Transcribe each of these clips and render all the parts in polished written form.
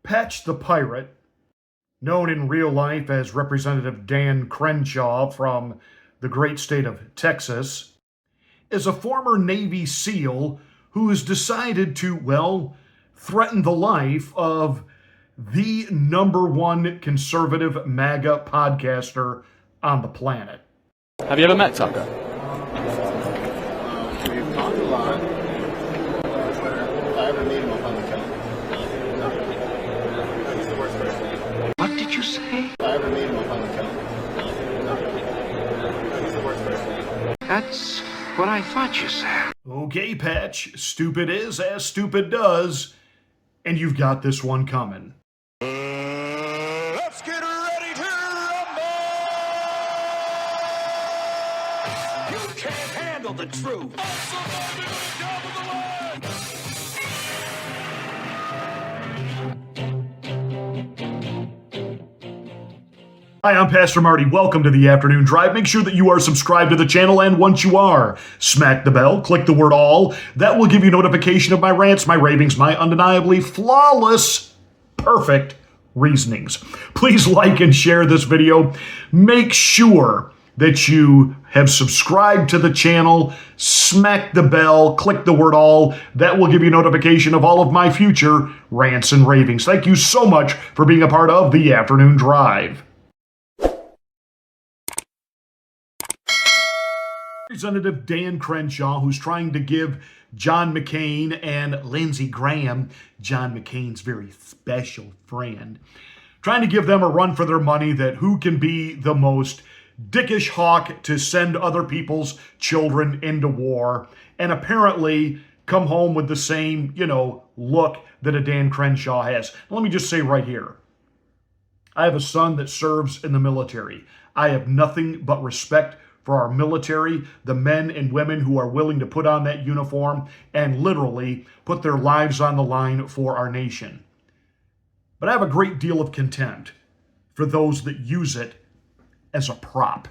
Patch the Pirate, known in real life as Representative Dan Crenshaw from the great state of Texas, is a former Navy SEAL who has decided to, threaten the life of the number one conservative MAGA podcaster on the planet. Have you ever met Tucker? We've talked a lot. If I ever meet him, I'll probably kill him. He's the worst person. What did you say? If I ever meet him, I'll probably kill him. He's the worst person. That's what I thought you said. Okay, Patch, stupid is as stupid does, and you've got this one coming. Let's get ready to rumble! You can't handle the truth. Hi, I'm Pastor Marty. Welcome to the Afternoon Drive. Make sure that you are subscribed to the channel, and once you are, smack the bell, click the word all. That will give you notification of my rants, my ravings, my undeniably flawless, perfect reasonings. Please like and share this video. Make sure that you have subscribed to the channel, smack the bell, click the word all. That will give you notification of all of my future rants and ravings. Thank you so much for being a part of the Afternoon Drive. Representative Dan Crenshaw, who's trying to give John McCain and Lindsey Graham, John McCain's very special friend, trying to give them a run for their money, that who can be the most dickish hawk to send other people's children into war, and apparently come home with the same, look that a Dan Crenshaw has. Let me just say right here, I have a son that serves in the military. I have nothing but respect for our military, the men and women who are willing to put on that uniform and literally put their lives on the line for our nation. But I have a great deal of contempt for those that use it as a prop.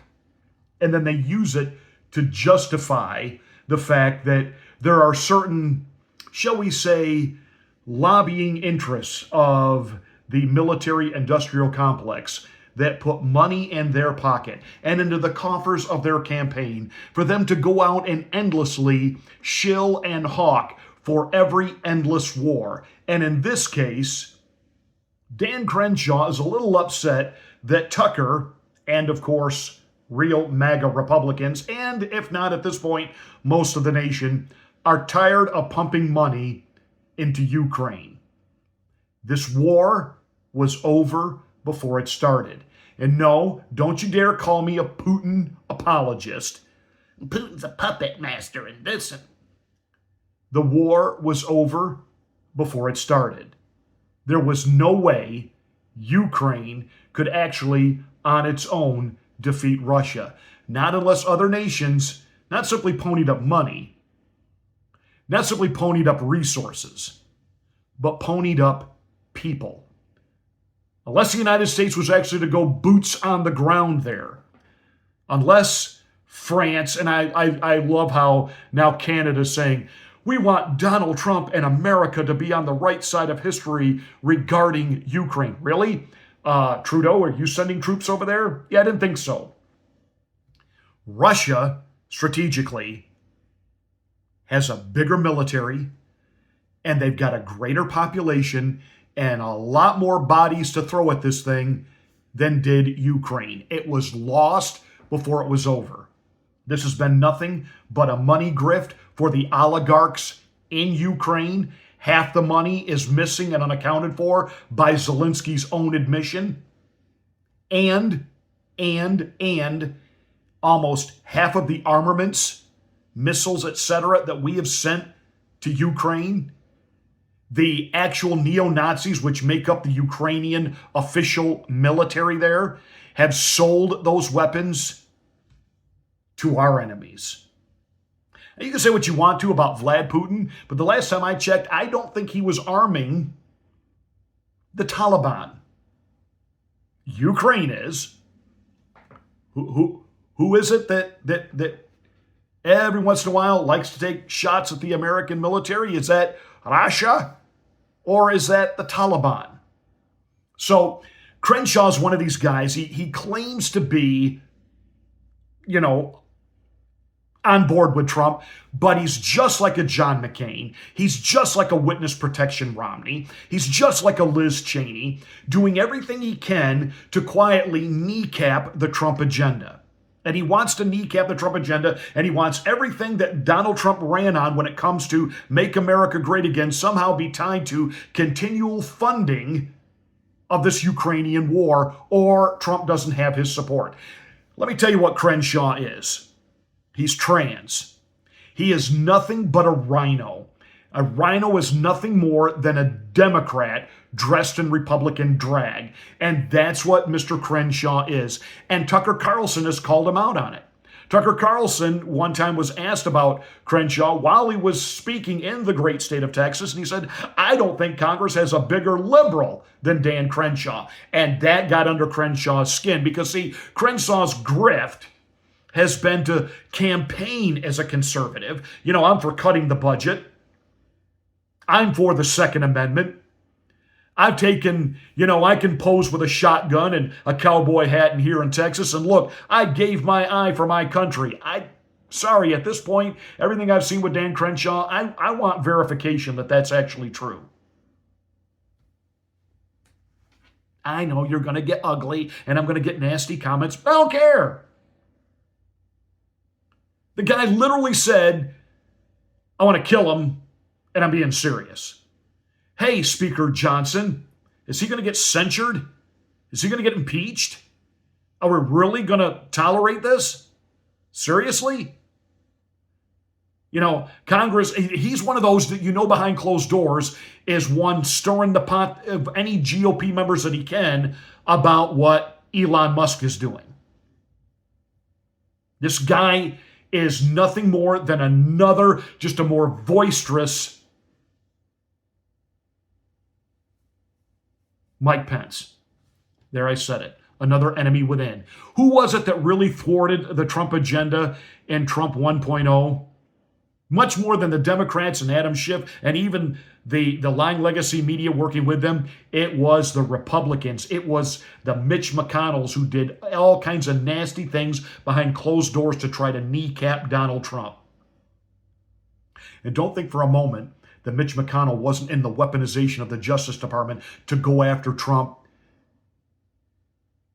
And then they use it to justify the fact that there are certain, shall we say, lobbying interests of the military-industrial complex that put money in their pocket and into the coffers of their campaign for them to go out and endlessly shill and hawk for every endless war. And in this case, Dan Crenshaw is a little upset that Tucker, and of course, real MAGA Republicans, and if not at this point, most of the nation, are tired of pumping money into Ukraine. This war was over before it started. And no, don't you dare call me a Putin apologist. Putin's a puppet master in this. The war was over before it started. There was no way Ukraine could actually, on its own, defeat Russia. Not unless other nations not simply ponied up money, not simply ponied up resources, but ponied up people. Unless the United States was actually to go boots on the ground there. Unless France, and I love how now Canada's saying, we want Donald Trump and America to be on the right side of history regarding Ukraine. Really? Trudeau, are you sending troops over there? Yeah, I didn't think so. Russia, strategically, has a bigger military, and they've got a greater population and a lot more bodies to throw at this thing than did Ukraine. It was lost before it was over. This has been nothing but a money grift for the oligarchs in Ukraine. Half the money is missing and unaccounted for by Zelensky's own admission. And almost half of the armaments, missiles, etc., that we have sent to Ukraine, the actual neo-Nazis, which make up the Ukrainian official military there, have sold those weapons to our enemies. Now, you can say what you want to about Vlad Putin, but the last time I checked, I don't think he was arming the Taliban. Ukraine is. Who is it that every once in a while likes to take shots at the American military? Is that Russia or is that the Taliban? So Crenshaw's one of these guys. He claims to be, on board with Trump, but he's just like a John McCain. He's just like a witness protection Romney. He's just like a Liz Cheney, doing everything he can to quietly kneecap the Trump agenda. And he wants to kneecap the Trump agenda, and he wants everything that Donald Trump ran on when it comes to Make America Great Again somehow be tied to continual funding of this Ukrainian war, or Trump doesn't have his support. Let me tell you what Crenshaw is. He's trans. He is nothing but a rhino. A rhino is nothing more than a Democrat dressed in Republican drag. And that's what Mr. Crenshaw is. And Tucker Carlson has called him out on it. Tucker Carlson one time was asked about Crenshaw while he was speaking in the great state of Texas, and he said, I don't think Congress has a bigger liberal than Dan Crenshaw. And that got under Crenshaw's skin because, see, Crenshaw's grift has been to campaign as a conservative. I'm for cutting the budget. I'm for the Second Amendment. I've taken, I can pose with a shotgun and a cowboy hat in here in Texas, and look, I gave my eye for my country. Sorry, at this point, everything I've seen with Dan Crenshaw, I want verification that that's actually true. I know you're going to get ugly, and I'm going to get nasty comments. I don't care. The guy literally said, I want to kill him, and I'm being serious. Hey, Speaker Johnson, is he going to get censured? Is he going to get impeached? Are we really going to tolerate this? Seriously? Congress, he's one of those that behind closed doors is one stirring the pot of any GOP members that he can about what Elon Musk is doing. This guy is nothing more than another, just a more boisterous Mike Pence. There, I said it. Another enemy within. Who was it that really thwarted the Trump agenda in Trump 1.0? Much more than the Democrats and Adam Schiff and even the Lying Legacy media working with them, it was the Republicans. It was the Mitch McConnells who did all kinds of nasty things behind closed doors to try to kneecap Donald Trump. And don't think for a moment that Mitch McConnell wasn't in the weaponization of the Justice Department to go after Trump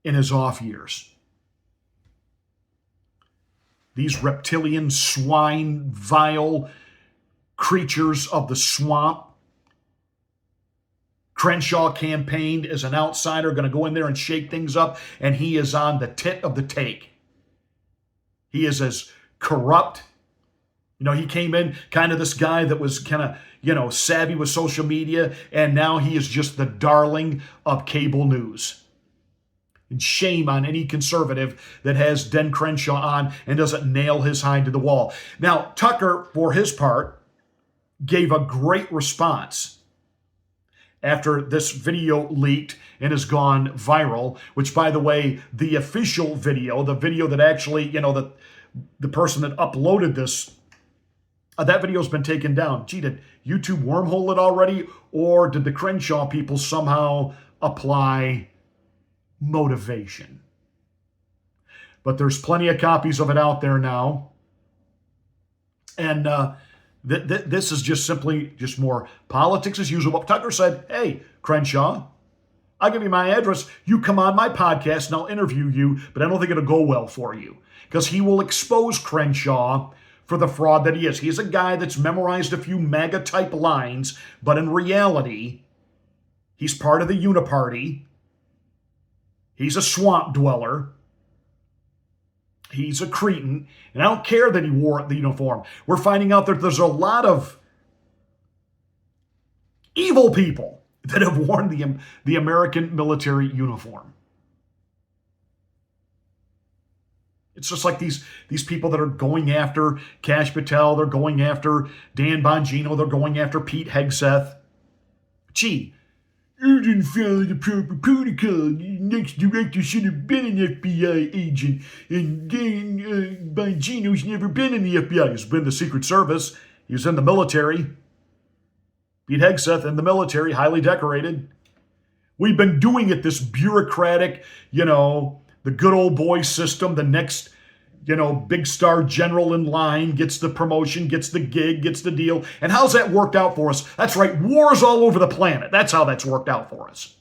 in his off years. These reptilian swine, vile creatures of the swamp. Crenshaw campaigned as an outsider, going to go in there and shake things up, and he is on the tit of the take. He is as corrupt. He came in kind of this guy that was kind of, savvy with social media, and now he is just the darling of cable news. And shame on any conservative that has Dan Crenshaw on and doesn't nail his hide to the wall. Now, Tucker, for his part, gave a great response after this video leaked and has gone viral, which, by the way, the official video, the video that actually, the person that uploaded this, that video has been taken down. Gee, did YouTube wormhole it already? Or did the Crenshaw people somehow apply motivation? But there's plenty of copies of it out there now. And this is just simply just more politics as usual. But Tucker said, hey, Crenshaw, I'll give you my address. You come on my podcast and I'll interview you, but I don't think it'll go well for you. Because he will expose Crenshaw for the fraud that he is. He's a guy that's memorized a few MAGA-type lines, but in reality, he's part of the Uniparty. He's a swamp dweller. He's a cretin. And I don't care that he wore the uniform. We're finding out that there's a lot of evil people that have worn the American military uniform. It's just like these people that are going after Kash Patel, they're going after Dan Bongino, they're going after Pete Hegseth. Gee, you didn't follow the proper protocol. The next director should have been an FBI agent. And Dan Bongino's never been in the FBI. He's been in the Secret Service. He was in the military. Pete Hegseth in the military, highly decorated. We've been doing it this bureaucratic, the good old boy system. The next, big star general in line gets the promotion, gets the gig, gets the deal. And how's that worked out for us? That's right, wars all over the planet. That's how that's worked out for us.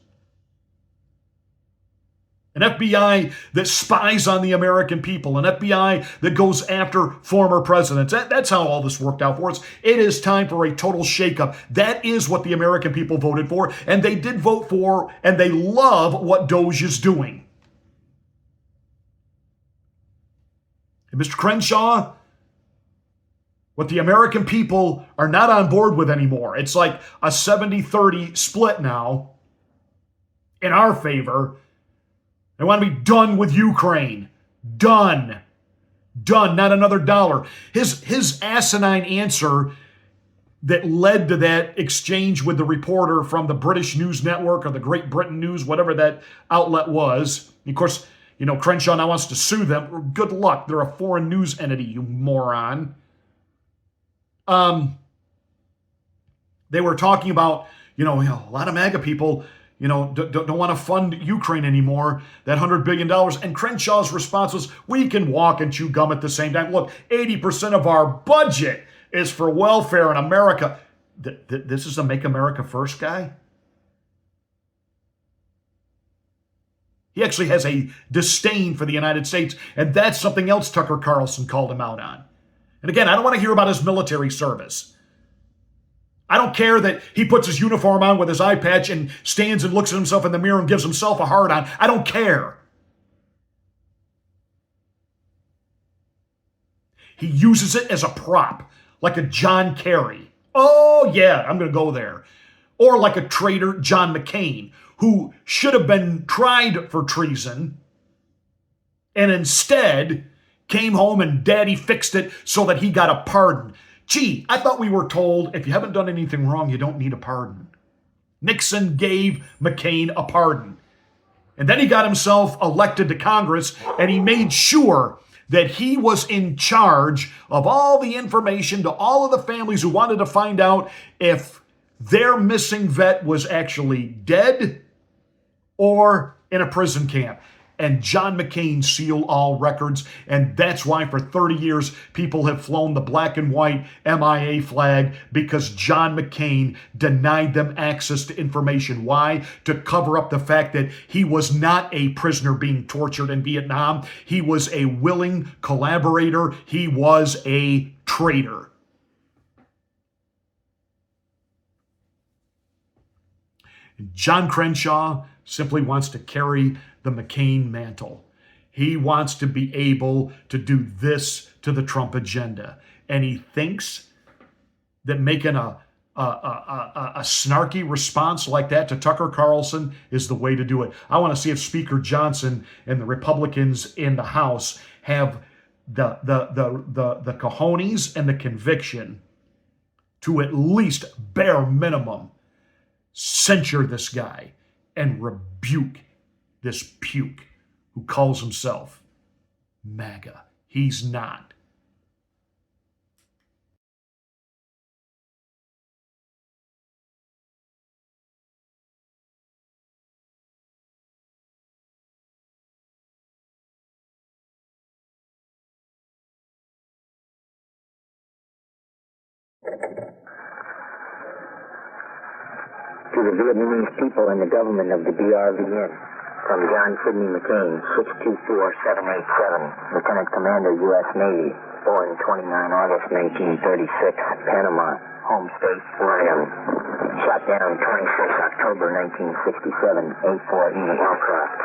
An FBI that spies on the American people, an FBI that goes after former presidents. That's how all this worked out for us. It is time for a total shakeup. That is what the American people voted for, and they did vote for, and they love what Doge is doing. And Mr. Crenshaw, what the American people are not on board with anymore, it's like a 70-30 split now in our favor. They want to be done with Ukraine. Done. Done. Not another dollar. His asinine answer that led to that exchange with the reporter from the British News Network or the Great Britain News, whatever that outlet was. Of course, Crenshaw now wants to sue them. Good luck. They're a foreign news entity, you moron. They were talking about, a lot of MAGA people don't want to fund Ukraine anymore, that $100 billion. And Crenshaw's response was, we can walk and chew gum at the same time. Look, 80% of our budget is for welfare in America. This is a Make America First guy? He actually has a disdain for the United States, and that's something else Tucker Carlson called him out on. And again, I don't want to hear about his military service. I don't care that he puts his uniform on with his eye patch and stands and looks at himself in the mirror and gives himself a hard on. I don't care. He uses it as a prop, like a John Kerry. Oh, yeah, I'm going to go there. Or like a traitor, John McCain, who should have been tried for treason and instead came home and daddy fixed it so that he got a pardon. Gee, I thought we were told if you haven't done anything wrong, you don't need a pardon. Nixon gave McCain a pardon. And then he got himself elected to Congress, and he made sure that he was in charge of all the information to all of the families who wanted to find out if their missing vet was actually dead or in a prison camp. And John McCain sealed all records, and that's why for 30 years people have flown the black and white MIA flag, because John McCain denied them access to information. Why? To cover up the fact that he was not a prisoner being tortured in Vietnam. He was a willing collaborator. He was a traitor. John Crenshaw simply wants to carry the McCain mantle. He wants to be able to do this to the Trump agenda. And he thinks that making a snarky response like that to Tucker Carlson is the way to do it. I want to see if Speaker Johnson and the Republicans in the House have the cojones and the conviction to at least bare minimum censure this guy and rebuke this puke who calls himself MAGA. He's not. To the Vietnamese people and the government of the DRVN, from John Sidney McCain, 624787, Lieutenant Commander, U.S. Navy, born 29 August 1936, Panama, home state, Oregon. Shot down 26 October 1967, A4E aircraft.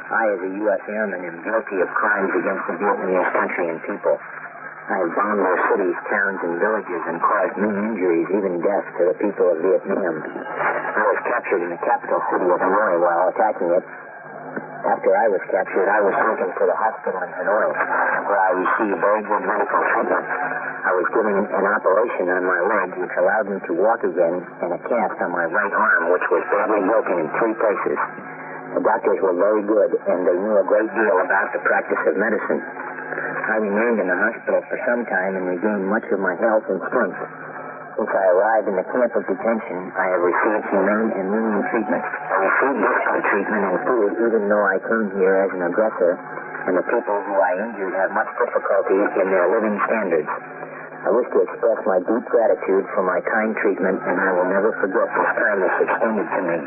I, as a U.S. airman, am guilty of crimes against the Vietnamese country and people. I have bombed their cities, towns, and villages and caused many injuries, even death, to the people of Vietnam. I was captured in the capital city of Hanoi while attacking it. After I was captured, I was taken to the hospital in Hanoi, where I received very good medical treatment. I was given an operation on my leg, which allowed me to walk again, and a cast on my right arm, which was badly broken in 3 places. The doctors were very good, and they knew a great deal about the practice of medicine. I remained in the hospital for some time and regained much of my health and strength. Since I arrived in the camp of detention, I have received humane and lenient treatment. I received disciplinary treatment and food even though I came here as an aggressor, and the people who I injured have much difficulty in their living standards. I wish to express my deep gratitude for my kind treatment, and I will never forget this kindness extended to me.